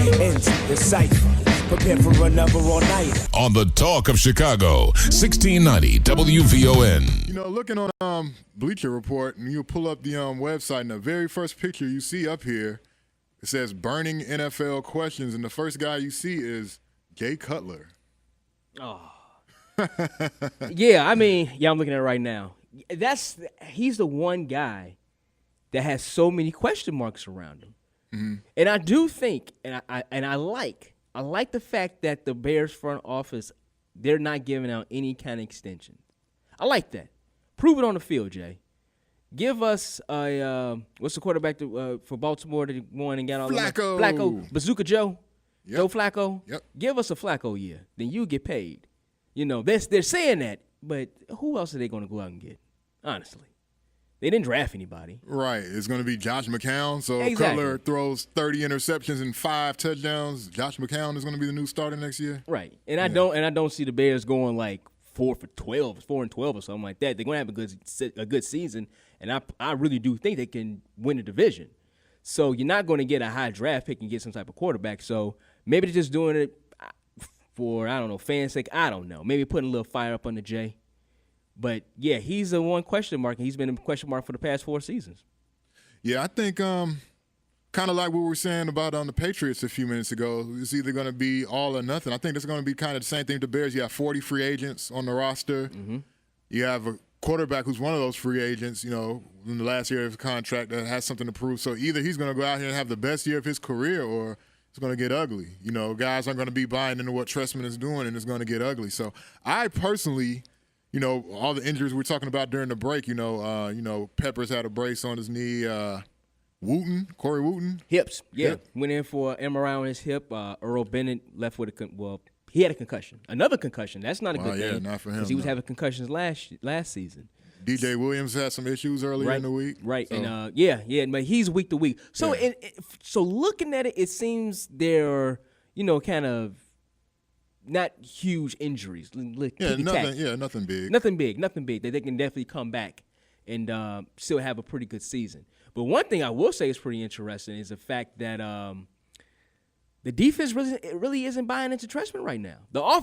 into the Cypher. Prepare for another all-nighter. On the Talk of Chicago, 1690 WVON. You know, looking on Bleacher Report, and you pull up the website, and the very first picture you see up here, it says burning NFL questions, and the first guy you see is Jay Cutler. Oh. Yeah, I'm looking at it right now. He's the one guy that has so many question marks around him. Mm-hmm. And I do think, and I like the fact that the Bears front office, they're not giving out any kind of extension. I like that. Prove it on the field, Jay. Give us what's the quarterback for Baltimore that won and got all Flacco. Flacco, Bazooka Joe, Yep. Joe Flacco. Yep. Give us a Flacco year, then you get paid. You know, they're saying that, but who else are they going to go out and get? Honestly, they didn't draft anybody. Right. It's going to be Josh McCown. So Exactly. Cutler throws 30 interceptions and 5 touchdowns. Josh McCown is going to be the new starter next year. Right. And I don't see the Bears going like 4 and 12 or something like that. They're going to have a good season, and I really do think they can win the division. So you're not going to get a high draft pick and get some type of quarterback. So maybe they're just doing it for, I don't know, fans' sake. I don't know. Maybe putting a little fire up on the Jay. But, yeah, he's the one question mark, and he's been a question mark for the past 4 seasons. Yeah, I think kind of like what we were saying about the Patriots a few minutes ago. It's either going to be all or nothing. I think it's going to be kind of the same thing with the Bears. You have 40 free agents on the roster. Mm-hmm. You have a quarterback who's one of those free agents, you know, in the last year of his contract that has something to prove. So either he's going to go out here and have the best year of his career, or it's going to get ugly. You know, guys aren't going to be buying into what Trestman is doing, and it's going to get ugly. So I personally, you know, all the injuries we're talking about during the break, you know, Peppers had a brace on his knee. Corey Wooten. Hips, yeah. Hip. Went in for an MRI on his hip. Earl Bennett left with he had a concussion. Another concussion. That's not a good thing. Not for him. Because he was having concussions last season. DJ Williams had some issues earlier in the week. Right, so. And but he's week to week. So so looking at it, it seems they're, you know, kind of not huge injuries. Nothing big. Nothing big. That they can definitely come back and still have a pretty good season. But one thing I will say is pretty interesting is the fact that the defense really isn't buying into Trestman right now.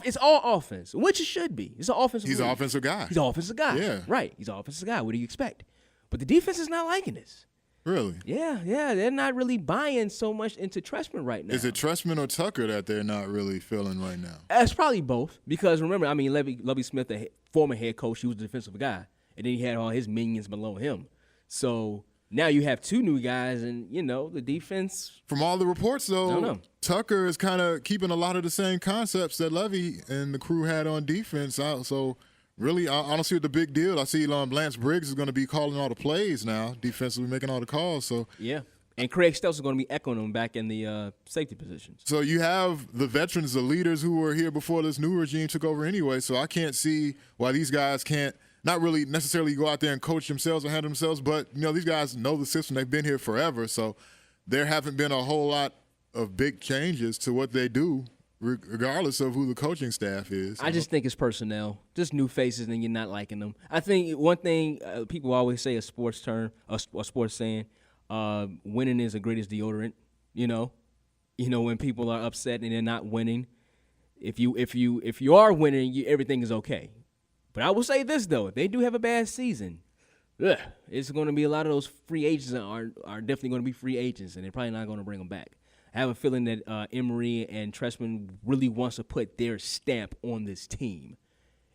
It's all offense, which it should be. It's an offensive. He's an offensive guy. He's an offensive guy. Yeah. Right. He's an offensive guy. What do you expect? But the defense is not liking this. Really? Yeah. They're not really buying so much into Trestman right now. Is it Trestman or Tucker that they're not really feeling right now? It's probably both. Because remember, Lovie Smith, the former head coach, he was a defensive guy. And then he had all his minions below him. So now you have 2 new guys, and, you know, the defense. From all the reports, though, Tucker is kind of keeping a lot of the same concepts that Lovie and the crew had on defense. So, really, I don't see what the big deal. I see Lance Briggs is going to be calling all the plays now, defensively making all the calls. So yeah. And Craig Stelz is going to be echoing them back in the safety positions. So you have the veterans, the leaders who were here before this new regime took over anyway. So I can't see why these guys can't not really necessarily go out there and coach themselves or handle themselves, but, you know, these guys know the system. They've been here forever. So there haven't been a whole lot of big changes to what they do, regardless of who the coaching staff is. I just think it's personnel, just new faces, and you're not liking them. I think one thing people always say, a sports term, a sports saying, winning is the greatest deodorant. You know, when people are upset and they're not winning, if you are winning, everything is okay. But I will say this, though. If they do have a bad season, it's going to be a lot of those free agents are definitely going to be free agents, and they're probably not going to bring them back. I have a feeling that Emery and Trestman really wants to put their stamp on this team.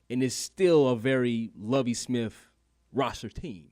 And it's still a very Lovie Smith roster team.